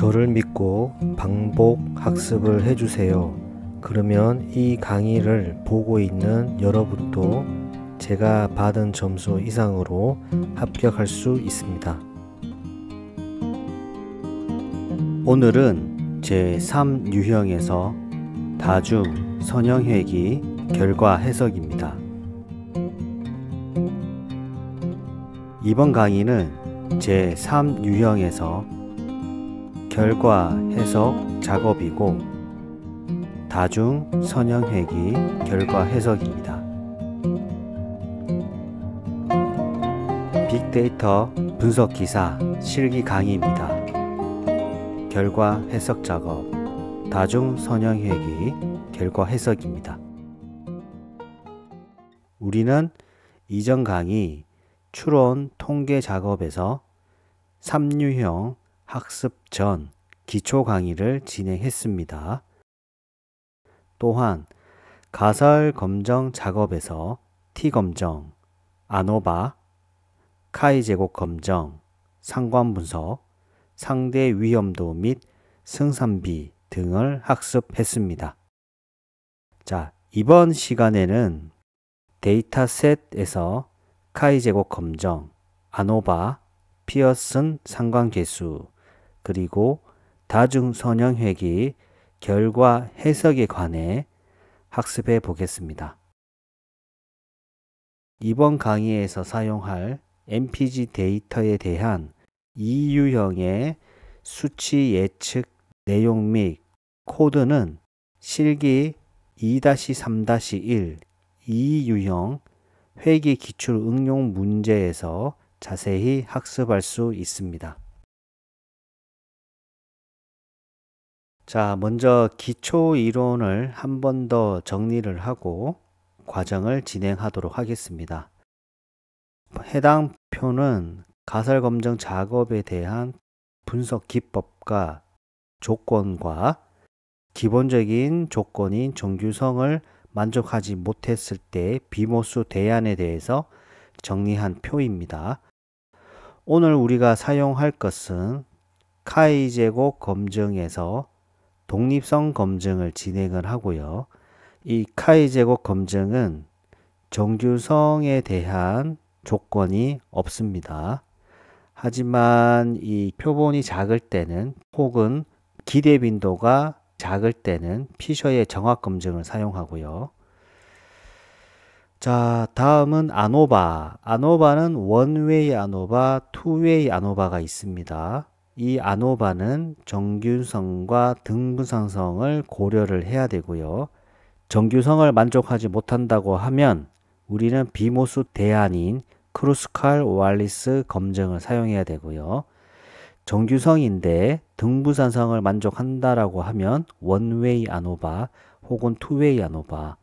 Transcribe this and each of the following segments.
저를 믿고 반복 학습을 해주세요. 그러면 이 강의를 보고 있는 여러분도 제가 받은 점수 이상으로 합격할 수 있습니다. 오늘은 제3유형에서 다중 선형회귀 결과 해석입니다. 이번 강의는 제3유형에서 결과 해석 작업이고 다중 선형회귀 결과 해석입니다. 빅데이터 분석 기사 실기 강의입니다. 결과 해석 작업 다중 선형회귀 결과 해석입니다. 우리는 이전 강의 추론 통계 작업에서 3유형 학습 전 기초 강의를 진행했습니다. 또한 가설 검정 작업에서 T검정, 아노바, 카이 제곱 검정, 상관 분석, 상대 위험도 및 승산비 등을 학습했습니다. 자, 이번 시간에는 데이터셋에서 카이 제곱 검정, 아노바, 피어슨 상관계수, 그리고 다중 선형회귀 결과 해석에 관해 학습해 보겠습니다. 이번 강의에서 사용할 MPG 데이터에 대한 2유형의 수치 예측 내용 및 코드는 실기 2-3-1 2유형 회귀 기출 응용 문제에서 자세히 학습할 수 있습니다. 자, 먼저 기초 이론을 한 번 더 정리를 하고 과정을 진행하도록 하겠습니다. 해당 표는 가설 검정 작업에 대한 분석 기법과 조건과 기본적인 조건인 정규성을 만족하지 못했을 때 비모수 대안에 대해서 정리한 표입니다. 오늘 우리가 사용할 것은 카이 제곱 검증에서 독립성 검증을 진행을 하고요. 이 카이 제곱 검증은 정규성에 대한 조건이 없습니다. 하지만 이 표본이 작을 때는 혹은 기대 빈도가 작을 때는 피셔의 정확 검증을 사용하고요. 자, 다음은 아노바. 아노바는 원웨이 아노바, 투웨이 아노바가 있습니다. 이 아노바는 정규성과 등분상성을 고려를 해야 되고요. 정규성을 만족하지 못한다고 하면 우리는 비모수 대안인 크루스칼-오알리스 검증을 사용해야 되고요. 정규성인데 등분상성을 만족한다라고 하면 원웨이 아노바 혹은 투웨이 아노바,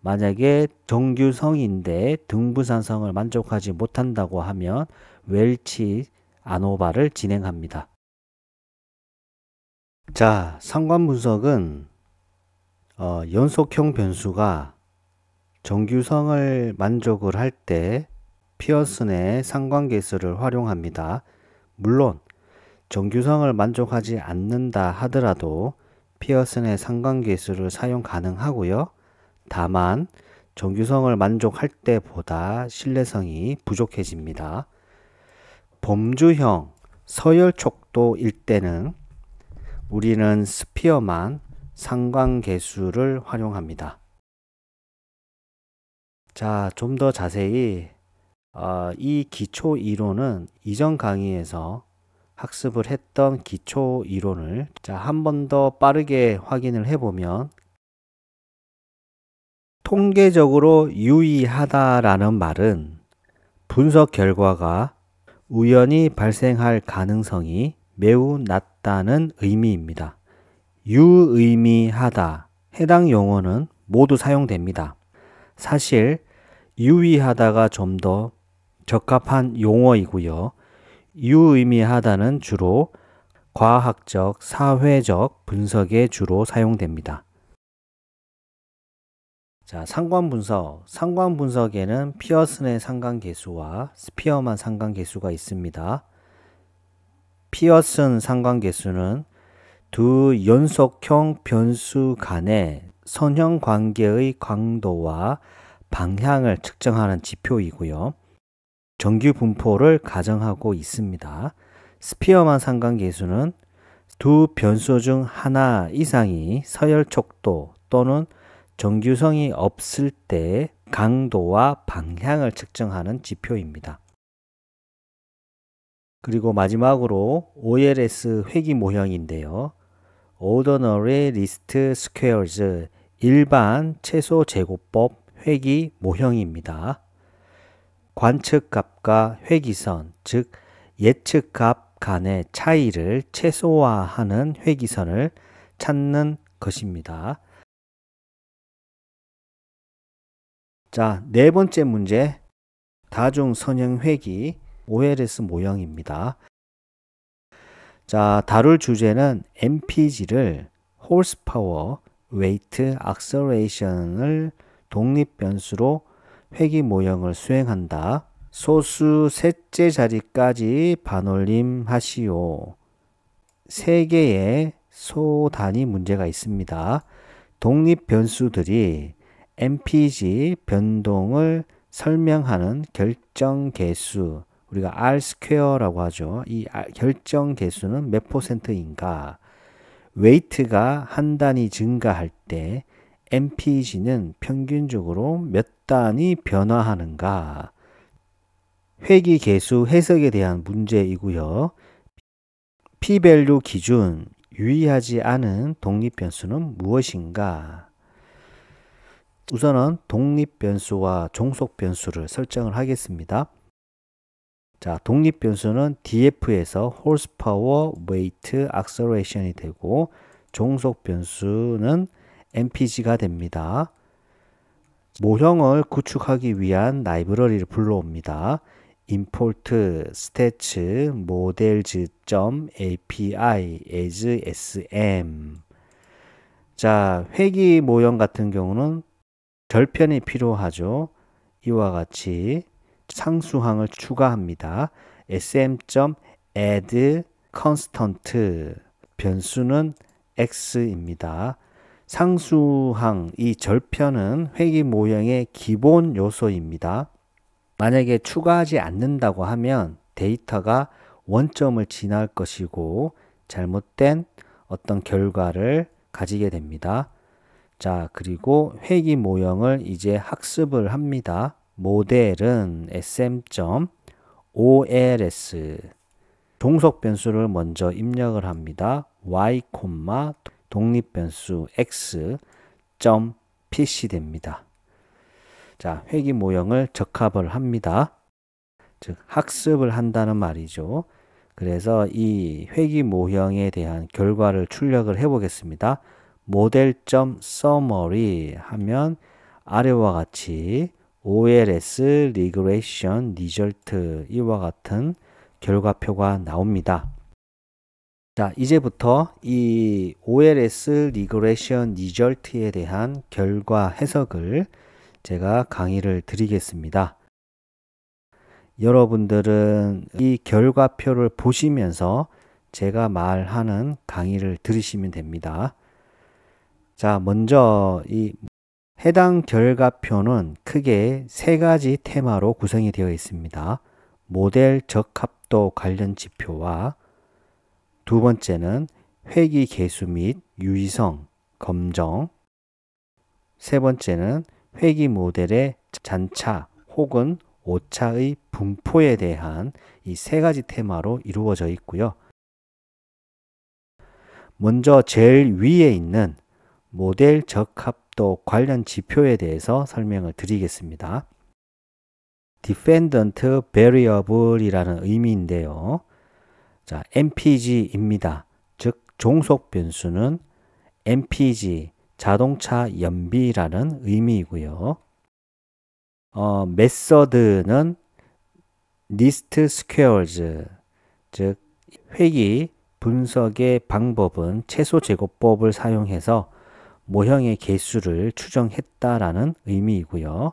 만약에 정규성인데 등분상성을 만족하지 못한다고 하면 웰치 아노바를 진행합니다. 자, 상관 분석은 연속형 변수가 정규성을 만족을 할 때 피어슨의 상관계수를 활용합니다. 물론 정규성을 만족하지 않는다 하더라도 피어슨의 상관계수를 사용 가능하고요. 다만 정규성을 만족할 때보다 신뢰성이 부족해집니다. 범주형 서열촉도일 때는 우리는 스피어만 상관계수를 활용합니다. 자, 좀 더 자세히 이 기초 이론은 이전 강의에서 학습을 했던 기초 이론을 한 번 더 빠르게 확인을 해보면, 통계적으로 유의하다라는 말은 분석 결과가 우연히 발생할 가능성이 매우 낮다는 의미입니다. 유의미하다, 해당 용어는 모두 사용됩니다. 사실 유의하다가 좀 더 적합한 용어이고요. 유의미하다는 주로 과학적, 사회적 분석에 주로 사용됩니다. 자, 상관 분석. 상관 분석에는 피어슨의 상관계수와 스피어만 상관계수가 있습니다. 피어슨 상관계수는 두 연속형 변수 간의 선형 관계의 강도와 방향을 측정하는 지표이고요. 정규 분포를 가정하고 있습니다. 스피어만 상관계수는 두 변수 중 하나 이상이 서열촉도 또는 정규성이 없을 때 강도와 방향을 측정하는 지표입니다. 그리고 마지막으로 OLS 회귀 모형인데요. Ordinary Least Squares 일반 최소 제곱법 회귀 모형입니다. 관측값과 회귀선, 즉 예측값 간의 차이를 최소화하는 회귀선을 찾는 것입니다. 자, 네 번째 문제, 다중 선형 회귀 OLS 모형입니다. 자, 다룰 주제는 MPG를 horsepower, weight, acceleration을 독립 변수로 회귀 모형을 수행한다. 소수 셋째 자리까지 반올림 하시오. 세 개의 소단위 문제가 있습니다. 독립 변수들이 MPG 변동을 설명하는 결정 계수, 우리가 R²라고 하죠. 이 결정 계수는 몇 %인가? 웨이트가 한 단위 증가할 때 MPG는 평균적으로 몇 단위 변화하는가? 회귀 계수 해석에 대한 문제이고요. p-밸류 기준 유의하지 않은 독립 변수는 무엇인가? 우선은 독립 변수와 종속 변수를 설정을 하겠습니다. 자, 독립 변수는 df에서 horsepower, weight, acceleration이 되고 종속 변수는 mpg가 됩니다. 모형을 구축하기 위한 라이브러리를 불러옵니다. import stats models.api as sm. 자, 회귀 모형 같은 경우는 절편이 필요하죠. 이와 같이 상수항을 추가합니다. sm.add constant 변수는 x입니다. 상수항, 이 절편은 회귀 모형의 기본 요소입니다. 만약에 추가하지 않는다고 하면 데이터가 원점을 지날 것이고 잘못된 어떤 결과를 가지게 됩니다. 자, 그리고 회귀 모형을 이제 학습을 합니다. 모델은 sm.ols 종속 변수를 먼저 입력을 합니다. y, 독립 변수 x, PC 됩니다. 자, 회귀 모형을 적합을 합니다. 즉 학습을 한다는 말이죠. 그래서 이 회귀 모형에 대한 결과를 출력을 해 보겠습니다. model.summary 하면 아래와 같이 OLS regression result 이와 같은 결과표가 나옵니다. 자, 이제부터 이 OLS regression result에 대한 결과 해석을 제가 강의를 드리겠습니다. 여러분들은 이 결과표를 보시면서 제가 말하는 강의를 들으시면 됩니다. 자, 먼저 이 해당 결과표는 크게 세 가지 테마로 구성이 되어 있습니다. 모델 적합도 관련 지표와 두 번째는 회귀 계수 및 유의성 검정, 세 번째는 회귀 모델의 잔차 혹은 오차의 분포에 대한 이 세 가지 테마로 이루어져 있고요. 먼저 제일 위에 있는 모델 적합도 관련 지표에 대해서 설명을 드리겠습니다. Dependent Variable 이라는 의미인데요. 자, MPG입니다. 즉, 종속 변수는 MPG, 자동차 연비라는 의미이고요. 메서드는 Least Squares, 즉, 회귀 분석의 방법은 최소 제곱법을 사용해서 모형의 개수를 추정했다라는 의미이고요.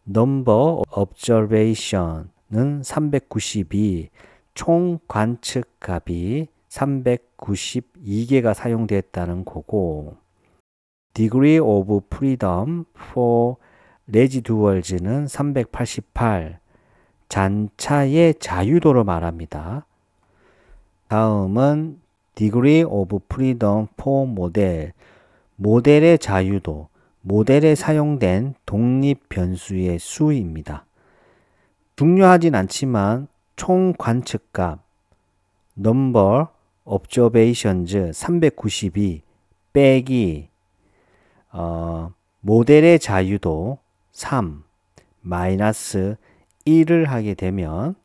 Number Observation은 392, 총 관측 값이 392개가 사용됐다는 거고, degree of freedom for residuals는 388, 잔차의 자유도를 말합니다. 다음은 degree of freedom for model, 모델의 자유도, 모델에 사용된 독립 변수의 수입니다. 중요하진 않지만 총 관측값 number observations 392 빼기 모델의 자유도 3 마이너스 1을 하게 되면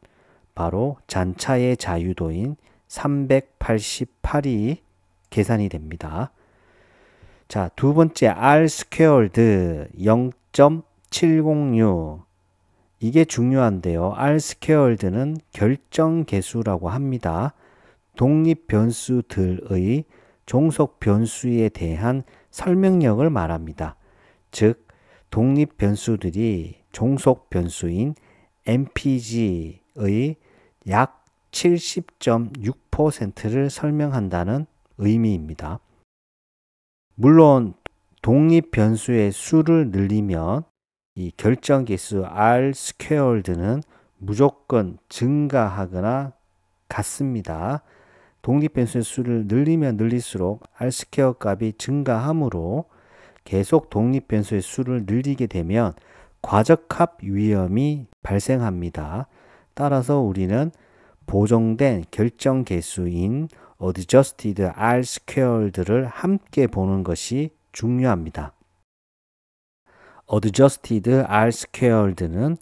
바로 잔차의 자유도인 388이 계산이 됩니다. 자, 두 번째 R squared 0.706, 이게 중요한데요. R squared는 결정 계수라고 합니다. 독립 변수들의 종속 변수에 대한 설명력을 말합니다. 즉, 독립 변수들이 종속 변수인 MPG의 약 70.6%를 설명한다는 의미입니다. 물론 독립 변수의 수를 늘리면 이 결정계수 R squared는 무조건 증가하거나 같습니다. 독립 변수의 수를 늘리면 늘릴수록 R squared 값이 증가하므로 계속 독립 변수의 수를 늘리게 되면 과적합 위험이 발생합니다. 따라서 우리는 보정된 결정계수인 adjusted R squared를 함께 보는 것이 중요합니다. adjusted R squared는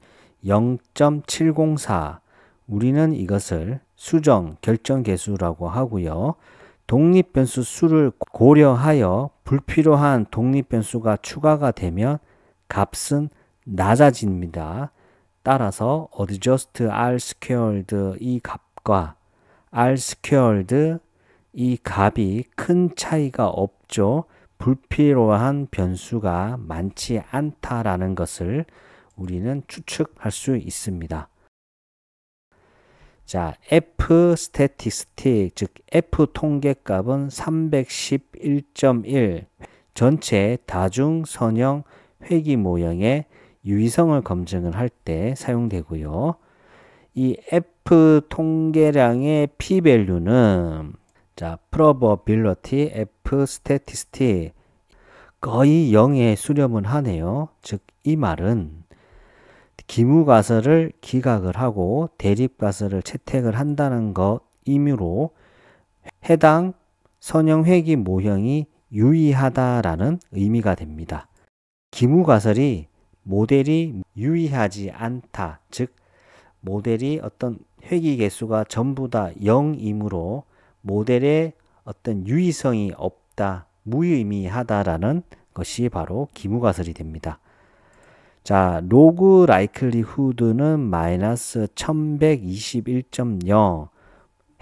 0.704, 우리는 이것을 수정 결정계수라고 하고요. 독립변수 수를 고려하여 불필요한 독립변수가 추가가 되면 값은 낮아집니다. 따라서 adjust R squared 이 값과 R squared 이 값이 큰 차이가 없죠. 불필요한 변수가 많지 않다라는 것을 우리는 추측할 수 있습니다. 자, F statistic, 즉 F 통계값은 311.1, 전체 다중 선형 회귀 모형의 유의성을 검증을 할 때 사용되고요. 이 F 통계량의 p-value는 자, probability F statistic 거의 0에 수렴을 하네요. 즉, 이 말은 기무가설을 기각을 하고 대립가설을 채택을 한다는 것이므로 해당 선형회귀 모형이 유의하다라는 의미가 됩니다. 기무가설이 모델이 유의하지 않다, 즉 모델이 어떤 회귀 개수가 전부 다 0이므로 모델에 어떤 유의성이 없다, 무의미하다라는 것이 바로 기무가설이 됩니다. 자, 로그 라이클리후드는 마이너스 1121.0,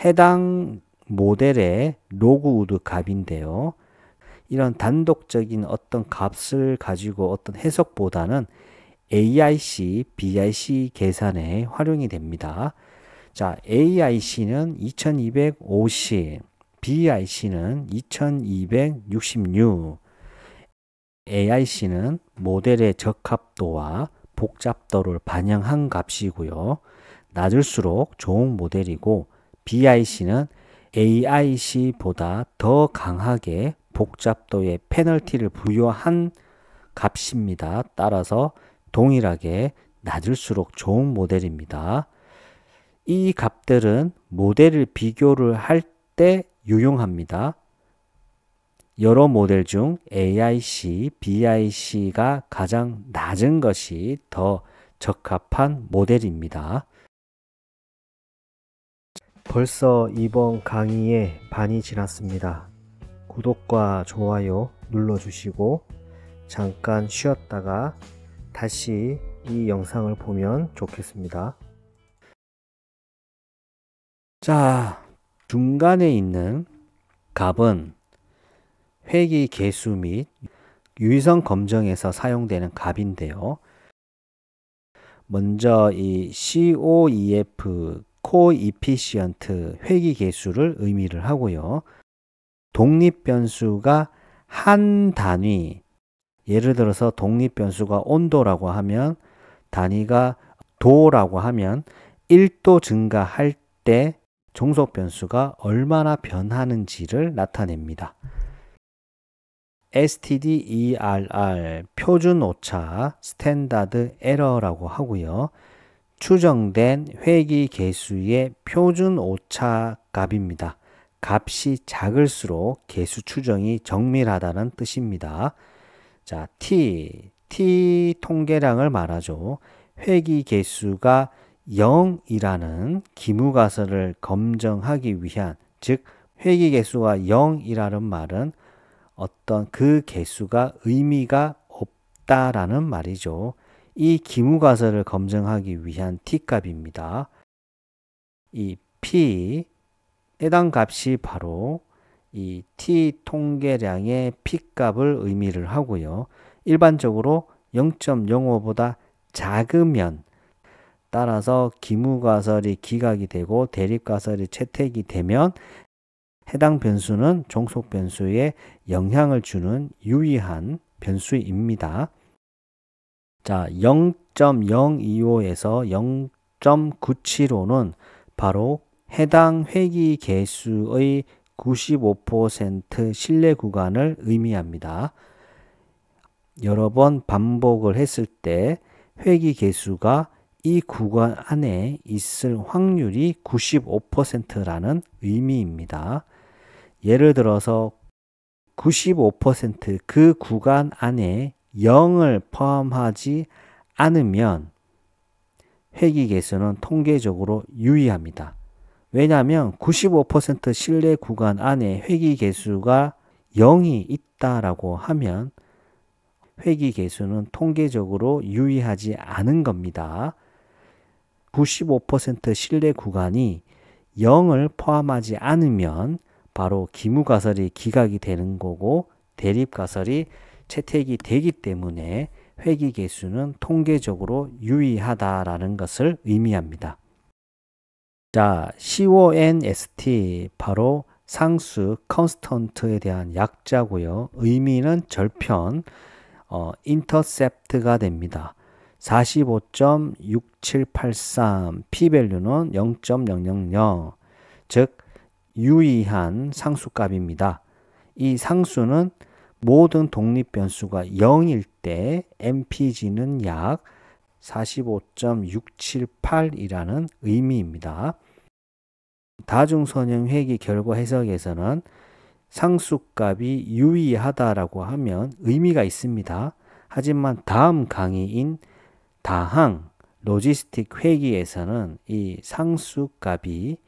해당 모델의 로그우드 값인데요. 이런 단독적인 어떤 값을 가지고 어떤 해석보다는 AIC, BIC 계산에 활용이 됩니다. 자, AIC는 2250, BIC는 2266. AIC는 모델의 적합도와 복잡도를 반영한 값이고요. 낮을수록 좋은 모델이고, BIC는 AIC보다 더 강하게 복잡도의 페널티를 부여한 값입니다. 따라서 동일하게 낮을수록 좋은 모델입니다. 이 값들은 모델을 비교를 할 때 유용합니다. 여러 모델 중 AIC, BIC가 가장 낮은 것이 더 적합한 모델입니다. 벌써 이번 강의의 반이 지났습니다. 구독과 좋아요 눌러주시고 잠깐 쉬었다가 다시 이 영상을 보면 좋겠습니다. 자, 중간에 있는 값은 회귀 개수 및 유의성 검정에서 사용되는 값인데요. 먼저 이 COEF 코이피시언트 회귀계수를 의미를 하고요. 독립변수가 한 단위, 예를 들어서 독립변수가 온도라고 하면 단위가 도라고 하면 1도 증가할 때 종속변수가 얼마나 변하는지를 나타냅니다. STDERR 표준 오차 스탠다드 에러라고 하고요. 추정된 회귀계수의 표준 오차 값입니다. 값이 작을수록 계수 추정이 정밀하다는 뜻입니다. 자, T 통계량을 말하죠. 회귀계수가 0이라는 기무가설을 검증하기 위한, 즉 회귀계수가 0이라는 말은 어떤 그 계수가 의미가 없다라는 말이죠. 이 기무가설을 검증하기 위한 T값입니다. 이 P, 해당 값이 바로 이 T 통계량의 P값을 의미를 하고요. 일반적으로 0.05보다 작으면, 따라서 기무가설이 기각이 되고 대립가설이 채택이 되면 해당 변수는 종속변수에 영향을 주는 유의한 변수입니다. 자, 0.025에서 0.975는 바로 해당 회귀계수의 95% 신뢰 구간을 의미합니다. 여러 번 반복을 했을 때 회귀계수가 이 구간 안에 있을 확률이 95%라는 의미입니다. 예를 들어서 95% 그 구간 안에 0을 포함하지 않으면 회귀계수는 통계적으로 유의합니다. 왜냐하면 95% 신뢰 구간 안에 회귀계수가 0이 있다라고 하면 회귀계수는 통계적으로 유의하지 않은 겁니다. 95% 신뢰 구간이 0을 포함하지 않으면 바로 기무가설이 기각이 되는 거고 대립가설이 채택이 되기 때문에 회귀계수는 통계적으로 유의하다라는 것을 의미합니다. 자, CONST 바로 상수 컨스턴트에 대한 약자고요. 의미는 절편, 인터셉트가 됩니다. 45.6783, P밸류는 0.000, 즉 유의한 상수값입니다. 이 상수는 모든 독립변수가 0일 때 MPG는 약 45.678이라는 의미입니다. 다중선형 회귀 결과 해석에서는 상수값이 유의하다라고 하면 의미가 있습니다. 하지만 다음 강의인 다항 로지스틱 회귀에서는 이 상수값이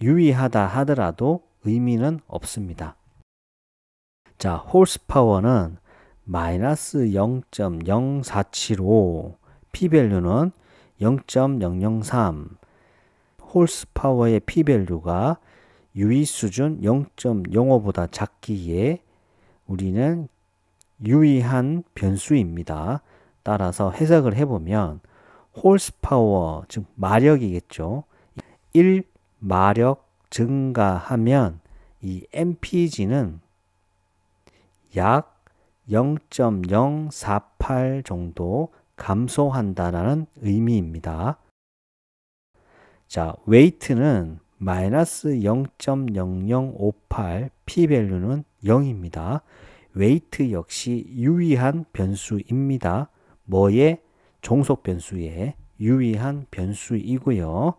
유의하다 하더라도 의미는 없습니다. 자, 홀스파워는 마이너스 0.0475, P밸류는 0.003, 홀스파워의 P밸류가 유의수준 0.05보다 작기에 우리는 유의한 변수입니다. 따라서 해석을 해보면 홀스파워, 즉 마력이겠죠. 1마력 증가하면 이 MPG는 약 0.048 정도 감소한다는 의미입니다. 자, 웨이트는 마이너스 0.0058, P밸류는 0입니다. 웨이트 역시 유의한 변수입니다. 뭐에? 종속 변수에 유의한 변수이고요.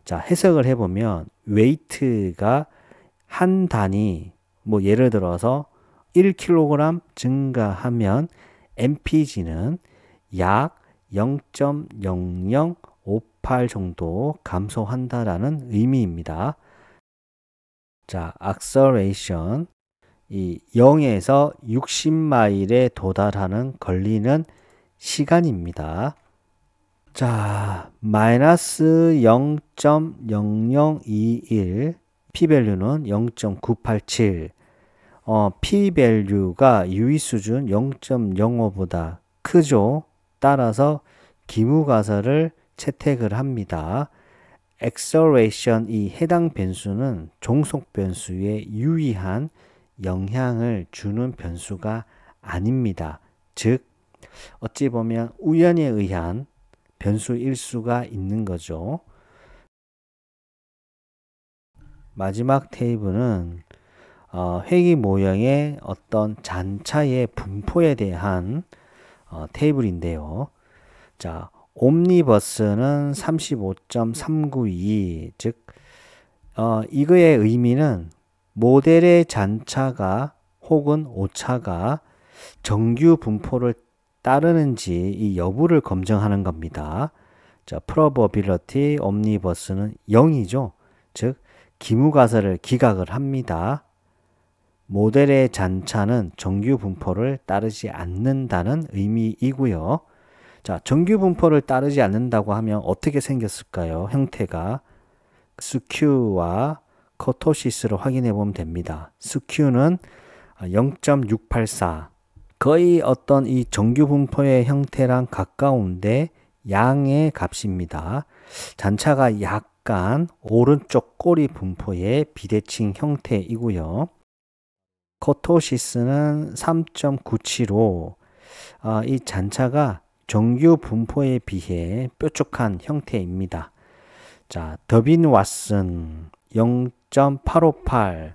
자, 해석을 해보면 웨이트가 한 단위, 뭐 예를 들어서 1kg 증가하면 MPG는 약 0.0058 정도 감소한다라는 의미입니다. 자, acceleration, 이 0에서 60마일에 도달하는 걸리는 시간입니다. 자, 마이너스 0.0021, P밸류는 0.987, P밸류가 유의수준 0.05보다 크죠. 따라서 기무가설을 채택을 합니다. acceleration 이 해당 변수는 종속 변수에 유의한 영향을 주는 변수가 아닙니다. 즉 어찌 보면 우연에 의한 변수일 수가 있는 거죠. 마지막 테이블은 회기 모형의 어떤 잔차의 분포에 대한 테이블인데요. 자, 옴니버스는 35.392, 즉 이거의 의미는 모델의 잔차가 혹은 오차가 정규 분포를 따르는지 이 여부를 검증하는 겁니다. 자, probability 옴니버스는 0이죠. 즉 기무가설을 기각을 합니다. 모델의 잔차는 정규 분포를 따르지 않는다는 의미이고요. 자, 정규 분포를 따르지 않는다고 하면 어떻게 생겼을까요? 형태가 스큐와 커토시스를 확인해 보면 됩니다. 스큐는 0.684, 거의 어떤 이 정규 분포의 형태랑 가까운데 양의 값입니다. 잔차가 약간 오른쪽 꼬리 분포의 비대칭 형태이고요. 커토시스는 3.975, 이 잔차가 정규 분포에 비해 뾰족한 형태입니다. 자, 더빈 왓슨 0.858,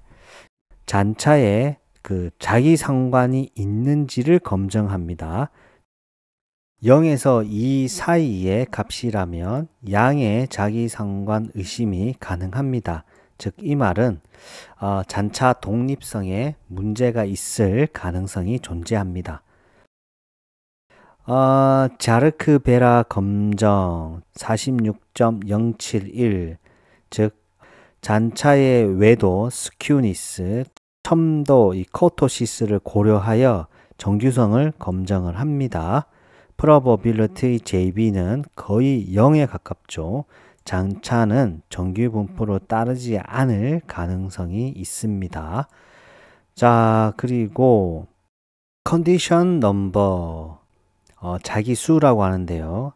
잔차에 그 자기 상관이 있는지를 검증합니다. 0에서 2 사이의 값이라면 양의 자기 상관 의심이 가능합니다. 즉 이 말은 잔차 독립성에 문제가 있을 가능성이 존재합니다. 자르크 베라 검정 46.071, 즉 잔차의 외도 스큐니스, 첨도 이 코토시스를 고려하여 정규성을 검증을 합니다. probability JB는 거의 0에 가깝죠. 잔차는 정규 분포로 따르지 않을 가능성이 있습니다. 자, 그리고 컨디션 넘버, 자기 수라고 하는데요.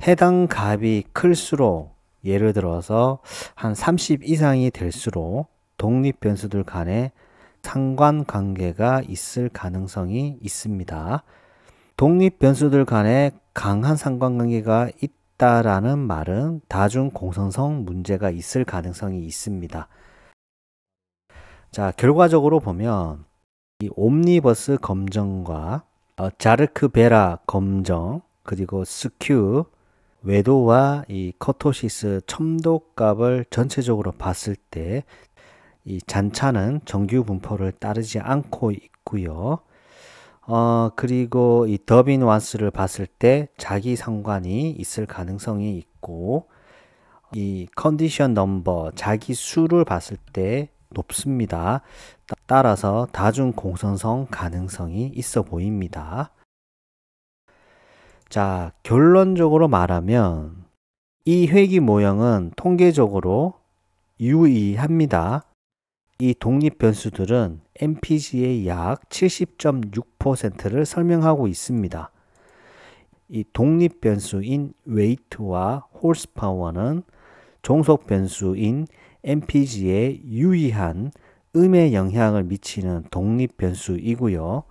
해당 값이 클수록, 예를 들어서 한 30 이상이 될수록 독립 변수들 간에 상관관계가 있을 가능성이 있습니다. 독립 변수들 간에 강한 상관관계가 있다라는 말은 다중 공성성 문제가 있을 가능성이 있습니다. 자, 결과적으로 보면 이 옴니버스 검정과 자르크 베라 검정, 그리고 스큐 외도와 이 커토시스 첨도 값을 전체적으로 봤을 때 이 잔차는 정규 분포를 따르지 않고 있고요. 그리고 이 더빈 왓슨을 봤을 때 자기 상관이 있을 가능성이 있고, 이 컨디션 넘버 자기 수를 봤을 때 높습니다. 따라서 다중 공선성 가능성이 있어 보입니다. 자, 결론적으로 말하면 이 회기 모형은 통계적으로 유의합니다. 이 독립 변수들은 MPG의 약 70.6%를 설명하고 있습니다. 이 독립 변수인 웨이트와 홀스파워는 종속 변수인 MPG에 유의한 음의 영향을 미치는 독립 변수이고요.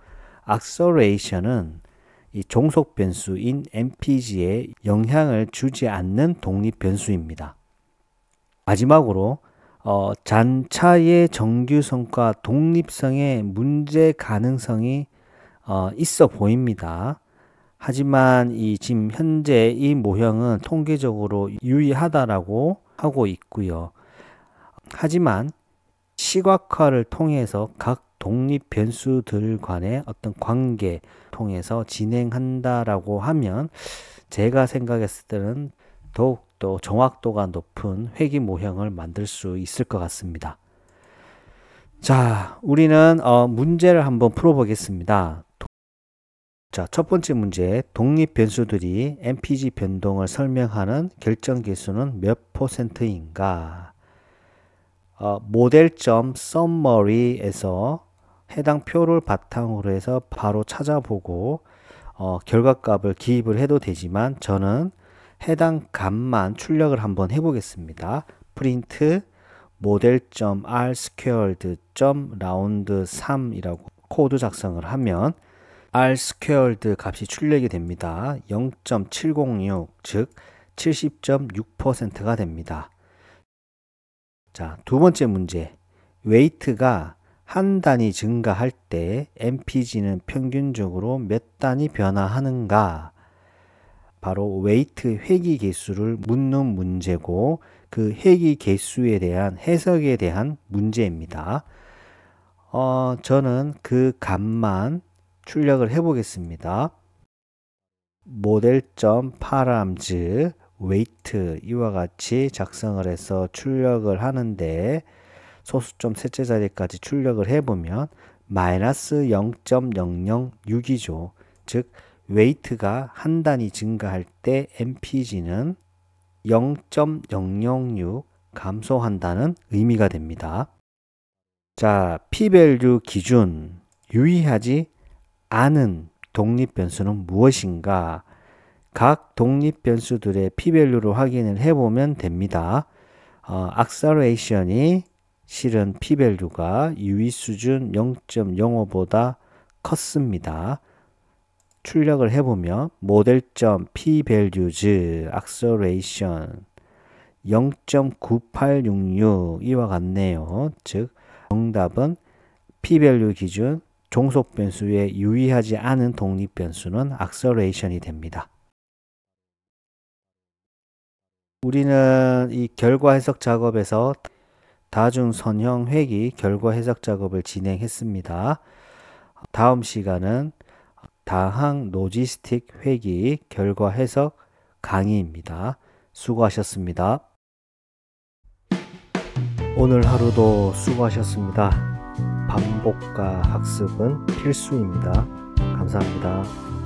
acceleration은 이 종속 변수인 MPG에 영향을 주지 않는 독립 변수입니다. 마지막으로 잔차의 정규성과 독립성의 문제 가능성이 있어 보입니다. 하지만 지금 현재 이 모형은 통계적으로 유의하다라고 하고 있고요. 하지만 시각화를 통해서 각 독립 변수들 간의 어떤 관계 통해서 진행한다라고 하면 제가 생각했을 때는 더욱더 정확도가 높은 회기 모형을 만들 수 있을 것 같습니다. 자, 우리는 문제를 한번 풀어보겠습니다. 자, 첫 번째 문제, 독립 변수들이 MPG 변동을 설명하는 결정 계수는 몇 %인가? 모델점 summary에서 해당 표를 바탕으로 해서 바로 찾아보고 결과값을 기입을 해도 되지만 저는 해당 값만 출력을 한번 해보겠습니다. print model.r_round3이라고 코드 작성을 하면 r² 값이 출력이 됩니다. 0.706, 즉 70.6%가 됩니다. 자, 두 번째 문제. weight가 한 단위 증가할 때 mpg는 평균적으로 몇 단위 변화하는가? 바로 weight 회기 개수를 묻는 문제고, 그 회기 개수에 대한 해석에 대한 문제입니다. 저는 그 값만 출력을 해 보겠습니다. model.params weight 이와 같이 작성을 해서 출력을 하는데, 소수점 셋째 자리까지 출력을 해보면 마이너스 0.006이죠. 즉 weight가 한 단위 증가할 때 mpg는 0.006 감소한다는 의미가 됩니다. 자, p-value 기준 유의하지 않은 독립변수는 무엇인가? 각 독립변수들의 p-value를 확인을 해보면 됩니다. acceleration이 실은 p-value가 유의수준 0.05보다 컸습니다. 출력을 해보면 model.p-values acceleration 0.9866 이와 같네요. 즉 정답은 p-value 기준 종속 변수에 유의하지 않은 독립 변수는 acceleration이 됩니다. 우리는 이 결과 해석 작업에서 다중 선형 회기 결과 해석 작업을 진행했습니다. 다음 시간은 다항 로지스틱 회기 결과 해석 강의입니다. 수고하셨습니다. 오늘 하루도 수고하셨습니다. 반복과 학습은 필수입니다. 감사합니다.